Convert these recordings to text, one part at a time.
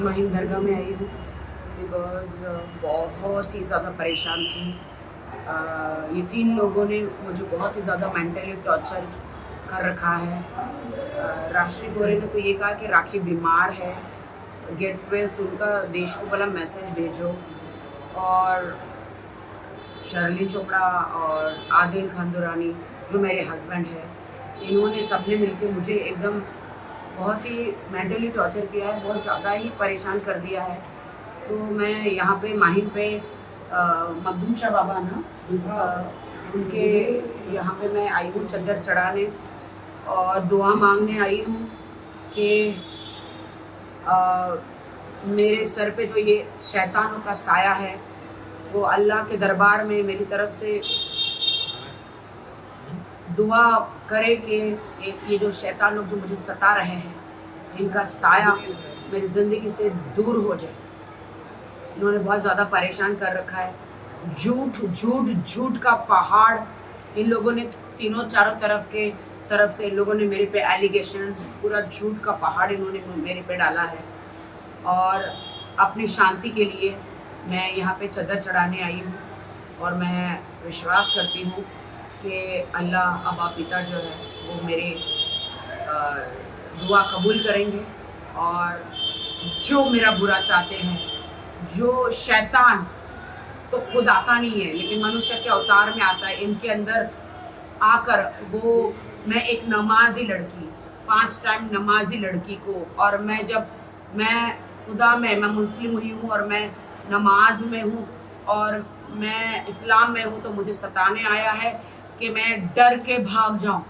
की महिम दरगाह में आई हूँ बिकॉज़ बहुत ही ज़्यादा परेशान थी। ये 3 लोगों ने मुझे बहुत ही ज़्यादा मेंटली टॉर्चर कर रखा है। राशि गोरे ने तो ये कहा कि राखी बीमार है, गेट वेल उनका देश को भला मैसेज भेजो। और शर्लिन चोपड़ा और आदिल खान दुरानी जो मेरे हस्बैंड हैं, इन्होंने सबने मिलके मुझे एकदम बहुत ही मेंटली टॉर्चर किया है, बहुत ज़्यादा ही परेशान कर दिया है। तो मैं यहाँ पे माहिम पे मखदूम शाह बाबा ना उनके यहाँ पे मैं आई हूँ चद्दर चढ़ाने और दुआ मांगने आई हूँ कि मेरे सर पे जो ये शैतानों का साया है वो अल्लाह के दरबार में मेरी तरफ से दुआ करे कि ये जो शैतान लोग जो मुझे सता रहे हैं इनका साया मेरी ज़िंदगी से दूर हो जाए। इन्होंने बहुत ज़्यादा परेशान कर रखा है। झूठ झूठ झूठ का पहाड़ इन लोगों ने तीनों चारों तरफ से इन लोगों ने मेरे पे एलिगेशंस, पूरा झूठ का पहाड़ इन्होंने मेरे पे डाला है। और अपनी शांति के लिए मैं यहाँ पे चद्दर चढ़ाने आई हूँ और मैं विश्वास करती हूँ कि अल्लाह अबा पिता जो है वो मेरे दुआ कबूल करेंगे। और जो मेरा बुरा चाहते हैं, जो शैतान तो खुद आता नहीं है लेकिन मनुष्य के अवतार में आता है, इनके अंदर आकर वो मैं एक नमाजी लड़की, 5 टाइम नमाजी लड़की को, और मैं खुदा में मैं मुस्लिम हुई हूँ और मैं नमाज में हूँ और मैं इस्लाम में हूँ, तो मुझे सताने आया है कि मैं डर के भाग जाऊँ।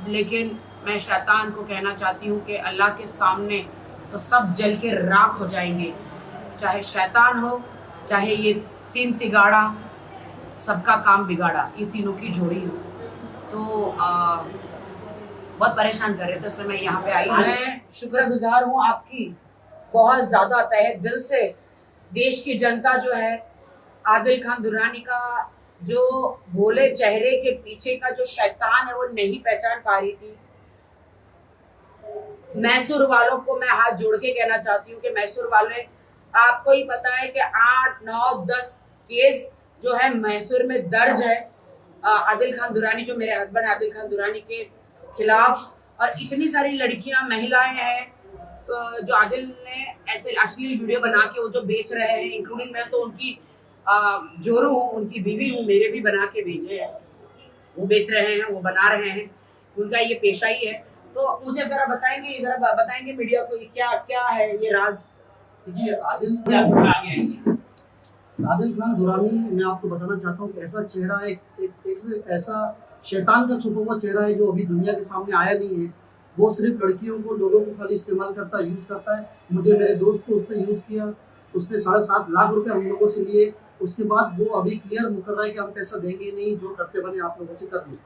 लेकिन मैं शैतान को कहना चाहती हूँ कि अल्लाह के सामने तो सब जल के राख हो जाएंगे, चाहे शैतान हो चाहे ये 3 तिगाड़ा, सबका काम बिगाड़ा, ये तीनों की जोड़ी हो। तो बहुत परेशान कर रहे थे, इसलिए मैं यहाँ पे आई। मैं शुक्रगुजार हूँ आपकी बहुत ज़्यादा तहे दिल से। देश की जनता जो है आदिल खान दुरानी का जो भोले चेहरे के पीछे का जो शैतान है वो नहीं पहचान पा रही थी। मैसूर वालों को मैं हाथ जोड़ के कहना चाहती हूँ कि मैसूर वाले, आपको ही पता है कि 8, 9, 10 केस जो है मैसूर में दर्ज है आदिल खान दुरानी, जो मेरे हस्बैंड आदिल खान दुरानी के खिलाफ। और इतनी सारी लड़कियां, महिलाएं हैं जो आदिल ने ऐसे अश्लील वीडियो बना के वो जो बेच रहे हैं, इंक्लूडिंग मैं तो उनकी जोरू हूँ, उनकी बीवी हूँ, मेरे भी बना के भेजे हैं, वो बेच रहे हैं, वो बना रहे हैं, उनका ये पेशा ही है। तो मुझे जरा बताएंगे मीडिया को क्या क्या है ये राज। देखिए आदिल खान दुरानी, मैं आपको बताना चाहता हूँ कि ऐसा चेहरा एक ऐसा शैतान का छुपा हुआ चेहरा है जो अभी दुनिया के सामने आया नहीं है। वो सिर्फ लड़कियों को, लोगों को खाली इस्तेमाल करता है, यूज़ करता है। मुझे, मेरे दोस्त को उसने यूज़ किया, उसने 7.5 लाख रुपए हम लोगों से लिए। उसके बाद वो अभी क्लियर मुकर रहा है कि हम पैसा देंगे नहीं, जो करते बने आप लोगों से कर दिए।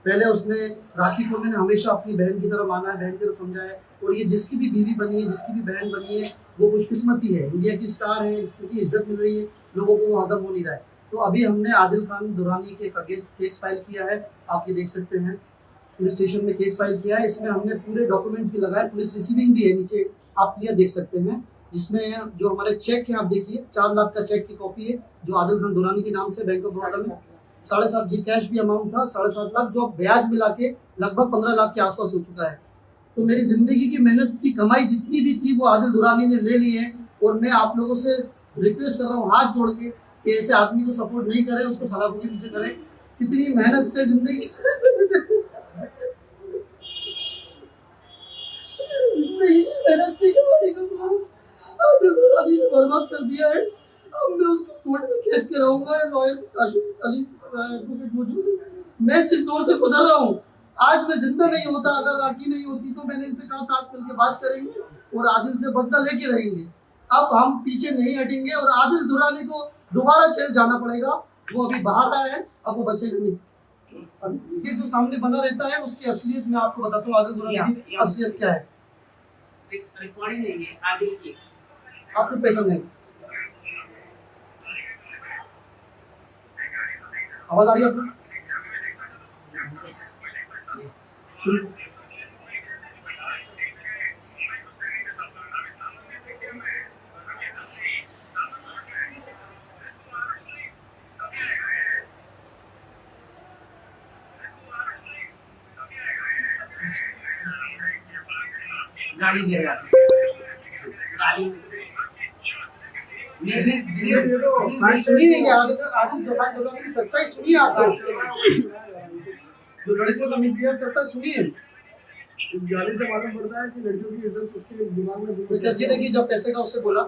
पहले उसने राखी को मैंने हमेशा अपनी बहन की तरह माना है, बहन की तरह समझा है। और ये जिसकी भी बीवी बनी है, जिसकी भी बहन बनी है, वो खुशकिस्मती है, इंडिया की स्टार है, जिसकी इज्जत मिल रही है, लोगों को वो हजम हो नहीं रहा है। तो अभी हमने आदिल खान दुरानी के अगेंस्ट केस फाइल किया है, आप ये देख सकते हैं, पुलिस स्टेशन में केस फाइल किया है। इसमें हमने पूरे डॉक्यूमेंट भी लगाए, पुलिस रिसीविंग भी है, नीचे आप क्लियर देख सकते हैं, जिसमें जो हमारे चेक है, आप देखिए 4 लाख का चेक की कॉपी है जो आदिल खान दुरानी के नाम से बैंक ऑफ बड़ौदा में 7.5 जी कैश भी अमाउंट था, 7.5 लाख, जो ब्याज मिला के लगभग 15 लाख के आसपास हो चुका है। तो मेरी जिंदगी की मेहनत की कमाई जितनी भी थी वो आदिल दुरानी ने ले ली है। और मैं आप लोगों से रिक्वेस्ट कर रहा हूँ हाथ जोड़ के कि ऐसे आदमी को सपोर्ट नहीं करें, उसको सलाखों के पीछे करें। कितनी मेहनत से जिंदगी मेहनत की कमाई को आदिल दुरानी ने बर्बाद कर दिया है। अब मैं उसको कोर्ट में खींच के रहूंगा। लॉयर काशिफ अली एडवोकेट मौजूद, मैं जिस दौर से गुजर रहा हूँ, आज मैं जिंदा नहीं होता, अगर राखी नहीं होती तो मैंने इनसे कहा साथ मिलकर बात करेंगे और आदिल से बदला लेके रहेंगे। अब हम पीछे नहीं हटेंगे और आदिल दुरानी को दोबारा जेल जाना पड़ेगा। वो अभी बाहर आया है, अब वो बचेगा नहीं। ये जो सामने बना रहता है उसकी असलियत मैं आपको बताता हूँ, आदिल दुरानी की असलियत क्या है। रिकॉर्डिंग नहीं है आदिल की, आपको पहचान नहीं, आवाज आ रही है आपको? गाड़ी गिर रहा था गाड़ी जी जी जी, सुनिए कि आदिल गफार दुर्रानी की सच्चाई सुनिए आप तो। जो लड़कियों का मिसबिहेव करता है सुनिए। इस गाली से मालूम पड़ता है कि लड़कियों की इज्जत उसके दिमाग में उसके बाद ये देखिए जब पैसे का उससे बोला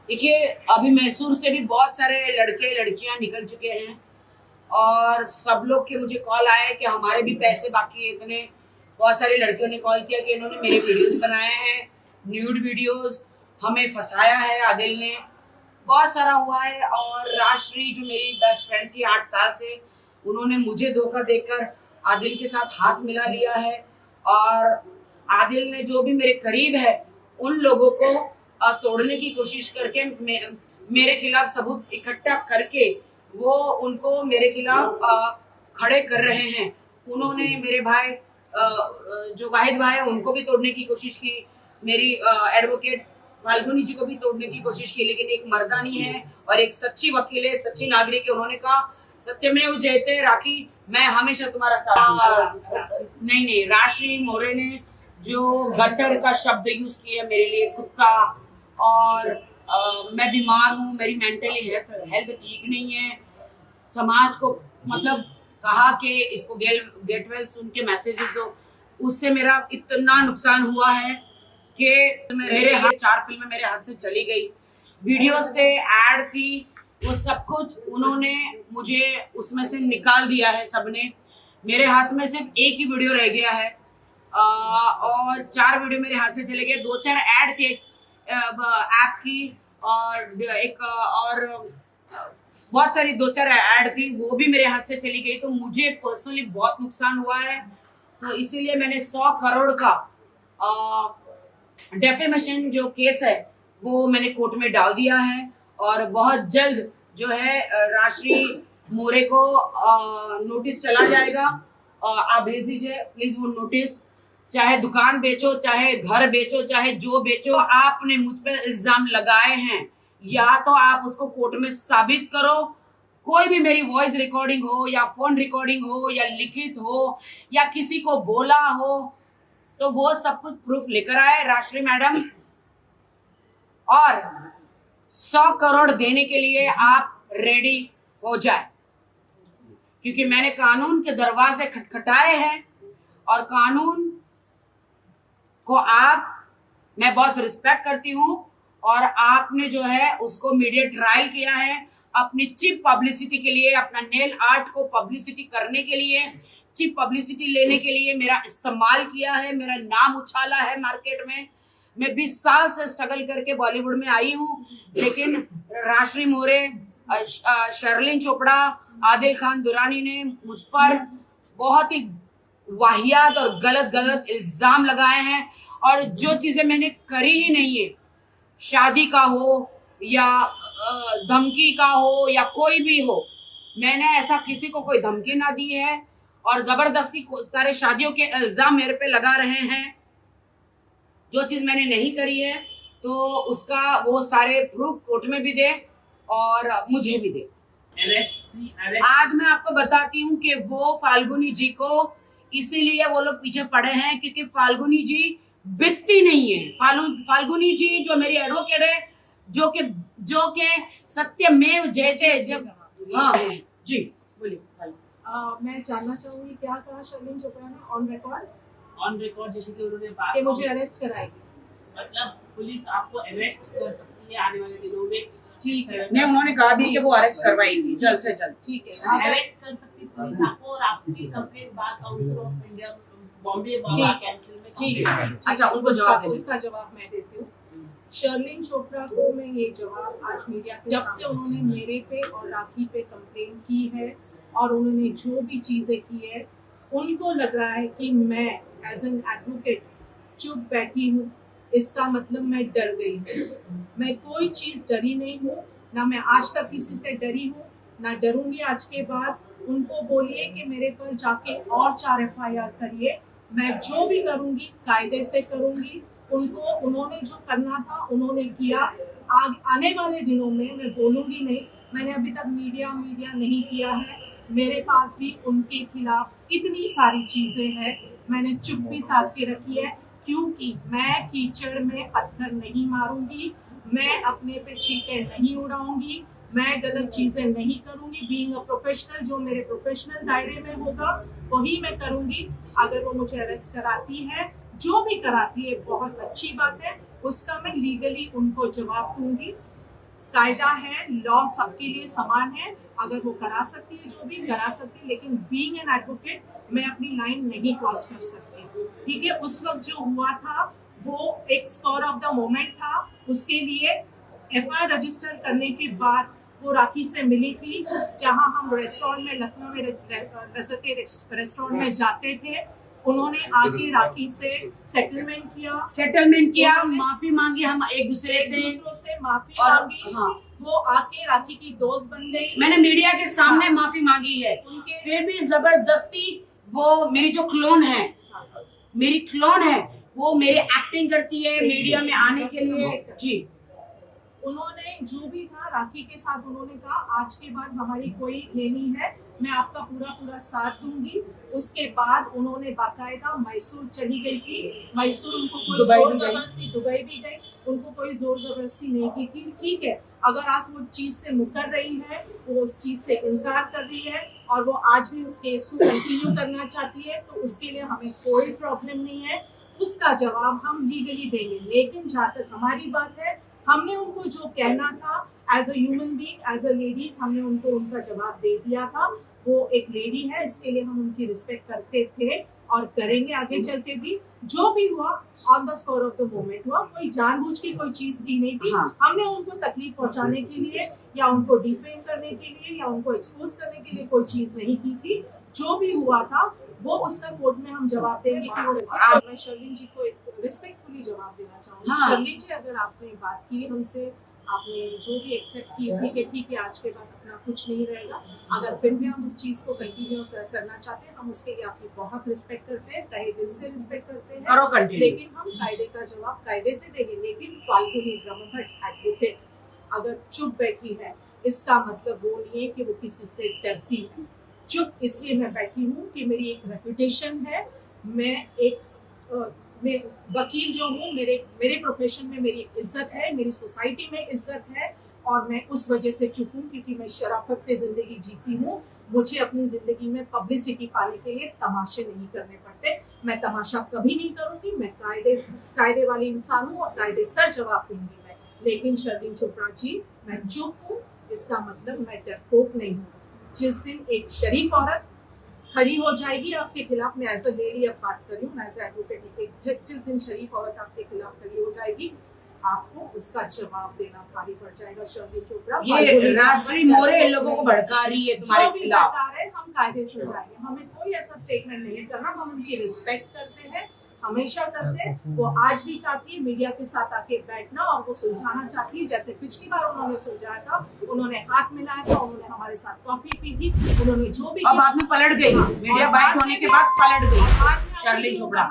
देखिए, अभी मैसूर से भी बहुत सारे लड़के लड़कियां निकल चुके हैं और सब लोग के मुझे कॉल आए कि हमारे भी पैसे बाकी है इतने। बहुत सारी लड़कियों ने कॉल किया कि इन्होंने मेरे वीडियोस बनाए हैं, न्यूड वीडियोस, हमें फंसाया है आदिल ने, बहुत सारा हुआ है। और राजश्री जो मेरी बेस्ट फ्रेंड थी 8 साल से, उन्होंने मुझे धोखा देकर आदिल के साथ हाथ मिला लिया है। और आदिल ने जो भी मेरे करीब है उन लोगों को तोड़ने की कोशिश करके मेरे खिलाफ सबूत इकट्ठा करके वो उनको मेरे खिलाफ खड़े कर रहे हैं। उन्होंने मेरे भाई जो वाहिद भाई है उनको भी तोड़ने की कोशिश की, मेरी एडवोकेट फाल्गुनी जी को भी तोड़ने की कोशिश की, लेकिन एक मर्दानी है और एक सच्ची वकील है, सच्ची नागरिक है। उन्होंने कहा सत्यमेव जयते राखी, मैं हमेशा तुम्हारा साथ। नहीं, राजश्री मोरे ने जो गटर का शब्द यूज किया मेरे लिए, कुत्ता, और मैं बीमार हूँ, मेरी मेंटली हेल्थ ठीक नहीं है, समाज को मतलब कहा कि इसको गेट वेल सुन के मैसेजेस दो, उससे मेरा इतना नुकसान हुआ है कि मेरे हाथ 4 फिल्में मेरे हाथ से चली गई, वीडियोस थे, ऐड थी, वो सब कुछ उन्होंने मुझे उसमें से निकाल दिया है सबने। मेरे हाथ में सिर्फ एक ही वीडियो रह गया है और 4 वीडियो मेरे हाथ से चले गए। 2-4 ऐड थे ऐप की और एक और बहुत सारी 2-4 ऐड थी, वो भी मेरे हाथ से चली गई। तो मुझे पर्सनली बहुत नुकसान हुआ है, तो इसीलिए मैंने 100 करोड़ का डेफेमेशन जो केस है वो मैंने कोर्ट में डाल दिया है। और बहुत जल्द जो है राजश्री मोरे को नोटिस चला जाएगा, आप भेज दीजिए प्लीज वो नोटिस। चाहे दुकान बेचो, चाहे घर बेचो, चाहे जो बेचो, आपने मुझ पर इल्जाम लगाए हैं, या तो आप उसको कोर्ट में साबित करो। कोई भी मेरी वॉइस रिकॉर्डिंग हो या फोन रिकॉर्डिंग हो या लिखित हो या किसी को बोला हो, तो वो सब कुछ प्रूफ लेकर आए राजश्री मैडम, और 100 करोड़ देने के लिए आप रेडी हो जाए, क्योंकि मैंने कानून के दरवाजे खटखटाए हैं और कानून को मैं बहुत रिस्पेक्ट करती हूँ। और आपने जो है उसको मीडिया ट्रायल किया है अपनी चीप पब्लिसिटी के लिए, अपना नेल आर्ट को पब्लिसिटी करने के लिए, चीप पब्लिसिटी लेने के लिए मेरा इस्तेमाल किया है, मेरा नाम उछाला है मार्केट में। मैं 20 साल से स्ट्रगल करके बॉलीवुड में आई हूँ, लेकिन राजश्री मोरे, शर्लिन चोपड़ा, आदिल खान दुरानी ने मुझ पर बहुत ही वाहियात और गलत इल्जाम लगाए हैं। और जो चीजें मैंने करी ही नहीं है, शादी का हो या धमकी का हो या कोई भी हो, मैंने ऐसा किसी को कोई धमकी ना दी है। और जबरदस्ती सारे शादियों के इल्जाम मेरे पे लगा रहे हैं, जो चीज मैंने नहीं करी है तो उसका वो सारे प्रूफ कोर्ट में भी दे और मुझे भी दे। आज मैं आपको बताती हूँ कि वो फाल्गुनी जी को इसीलिए वो लोग पीछे पड़े हैं क्योंकि फाल्गुनी जी बिकती नहीं है। फाल्गुनी जी जो मेरी एडवोकेट है, जो के सत्यमेव जयते, जब हाँ जी बोलिए। मैं जानना चाहूंगी क्या कहा शर्लिन चोपड़ा ने ऑन रिकॉर्ड, जैसे कि उन्होंने बात कि मुझे अरेस्ट कराएगी, मतलब पुलिस आपको अरेस्ट कर सकती है आने वाले दिनों में। ठीक है, नहीं, उन्होंने कहा भी कि वो अरेस्ट करवाएंगी जल्द से जल्द। ठीक है, अरेस्ट कर सकती पुलिस आपको, और आपकी कंप्लेंट बात council of India Bombay cancel में। ठीक है, अच्छा उनको जवाब उसका जवाब मैं देती हूँ। शर्लिन चोपड़ा को मैं ये जवाब आज मीडिया के जब से उन्होंने मेरे पे और राखी पे कंप्लेन की है और उन्होंने जो भी चीजें की है, उनको लग रहा है कि मैं एज एन एडवोकेट चुप बैठी हूँ, इसका मतलब मैं डर गई हूँ। मैं कोई चीज डरी नहीं हूँ, ना मैं आज तक किसी से डरी हूँ, ना डरूंगी आज के बाद। उनको बोलिए कि मेरे पर जाके और 4 FIR करिए, मैं जो भी करूंगी कायदे से करूंगी। उन्होंने जो करना था उन्होंने किया, आने वाले दिनों में मैं बोलूँगी नहीं, मैंने अभी तक मीडिया नहीं किया है, मेरे पास भी उनके खिलाफ इतनी सारी चीज़ें हैं, मैंने चुप्पी साध के रखी है, क्योंकि मैं कीचड़ में पत्थर नहीं मारूंगी, मैं अपने पे छींटे नहीं उड़ाऊंगी, मैं गलत चीज़ें नहीं करूंगी। बीइंग अ प्रोफेशनल, जो मेरे प्रोफेशनल दायरे में होगा वही मैं करूंगी। अगर वो मुझे अरेस्ट कराती है, जो भी कराती है, बहुत अच्छी बात है, उसका मैं लीगली उनको जवाब दूंगी। कायदा है, लॉ सबके लिए समान है, अगर वो करा सकती है जो भी करा सकती है, लेकिन बीइंग एन एडवोकेट मैं अपनी लाइन नहीं क्रॉस कर सकती। ठीक है, उस वक्त जो हुआ था वो एक स्पॉर ऑफ द मोमेंट था, उसके लिए एफआईआर रजिस्टर करने के बाद वो राखी से मिली थी, जहां हम रेस्टोरेंट में, लखनऊ में रसते रेस्टोरेंट में जाते थे, उन्होंने आके राखी से सेटलमेंट किया, माफी मांगी, हम एक दूसरे से माफी और मांगी। हाँ, वो आके राखी की दोस्त बन गई। मैंने मीडिया के सामने माफी मांगी है, फिर भी जबरदस्ती वो मेरी जो क्लोन है, वो मेरी एक्टिंग करती है मीडिया में आने के लिए। जी, उन्होंने जो भी था राखी के साथ, उन्होंने कहा आज के बाद हमारी कोई ये नहीं है, मैं आपका पूरा साथ दूंगी। उसके बाद उन्होंने बाकायदा मैसूर चली गई थी, मैसूर उनको कोई जोर जबरदस्ती, दुबई भी गई, उनको कोई जोर जबरदस्ती नहीं की थी। ठीक है, अगर आज वो चीज से मुकर रही है, वो उस चीज से इनकार कर रही है और वो आज भी उस केस को कंटिन्यू करना चाहती है, तो उसके लिए हमें कोई प्रॉब्लम नहीं है, उसका जवाब हम लीगली देंगे। लेकिन जहाँ तक हमारी बात है, हमने उनको जो कहना था as a human being, as a ladies, हमने उनको उनका जवाब दे दिया था। वो एक लेडी है, इसके लिए हम उनकी रिस्पेक्ट करते थे और करेंगे आगे चल के भी। जो भी हुआ on the spot of the moment हुआ, कोई जानबूझ की कोई चीज भी नहीं थी। हाँ। हमने उनको तकलीफ पहुंचाने के लिए या उनको डिफेम करने के लिए या उनको एक्सपोज करने के लिए कोई चीज नहीं की थी। जो भी हुआ था वो उसका कोर्ट में हम जवाब देंगे कि वो। मैं शर्लिन जी को एक रिस्पेक्टफुली जवाब देना चाहूँगी। हाँ। शर्लिन जी, अगर आपने बात की हमसे, आपने जो भी एक्सेप्ट की, ठीक है, आज के बाद अपना कुछ नहीं रहेगा, अगर फिर भी हम उस चीज को कंटिन्यू करना चाहते हैं, हम उसके लिए आपकी बहुत रिस्पेक्ट करते हैं, तहे दिल से रिस्पेक्ट करते हैं, करो कंटिन्यू। लेकिन हम कायदे का जवाब कायदे से देंगे। लेकिन फाल्गुनी ब्रह्मभट्ट एडवोकेट अगर चुप बैठी है, इसका मतलब वो नहीं है कि वो किसी से डरती है। चुप इसलिए मैं बैठी हूँ कि मेरी एक रेपुटेशन है, मैं वकील जो हूँ, मेरे प्रोफेशन में मेरी इज्जत है, मेरी सोसाइटी में इज्जत है, और मैं उस वजह से चुप हूँ क्योंकि मैं शराफत से जिंदगी जीती हूँ। मुझे अपनी जिंदगी में पब्लिसिटी पाने के लिए तमाशे नहीं करने पड़ते। मैं तमाशा कभी नहीं करूँगी, मैं कायदे वाली इंसान हूँ और कायदे सर जवाब दूंगी मैं। लेकिन शर्लिन चोपड़ा जी, मैं चुप हूँ, इसका मतलब मैं डरपोक नहीं हूँ। जिस दिन एक शरीफ औरत खड़ी हो जाएगी आपके खिलाफ, मैं एज अ लेडी अब बात कर रही हूँ, मैं एज एडवोकेट, जिस दिन शरीफ औरत आपके खिलाफ खड़ी हो जाएगी, आपको उसका जवाब देना भारी पड़ जाएगा। शर्लिन चोपड़ा, ये राष्ट्रीय मोरे लोगों को भड़का रही है तुम्हारे खिलाफ। हम कायदे से जाएंगे, हमें कोई ऐसा स्टेटमेंट नहीं करना, हम उनकी रिस्पेक्ट करते हैं, हमेशा करते हैं। वो आज भी चाहती है मीडिया के साथ आके बैठना और वो सुलझाना चाहती है, जैसे पिछली बार उन्होंने सुलझाया था, उन्होंने हाथ मिलाया था, उन्होंने हमारे साथ कॉफी पी थी, उन्होंने जो भी अब बाद में पलट गई, मीडिया बाइट होने के बाद पलट गई शर्लिन चोपड़ा।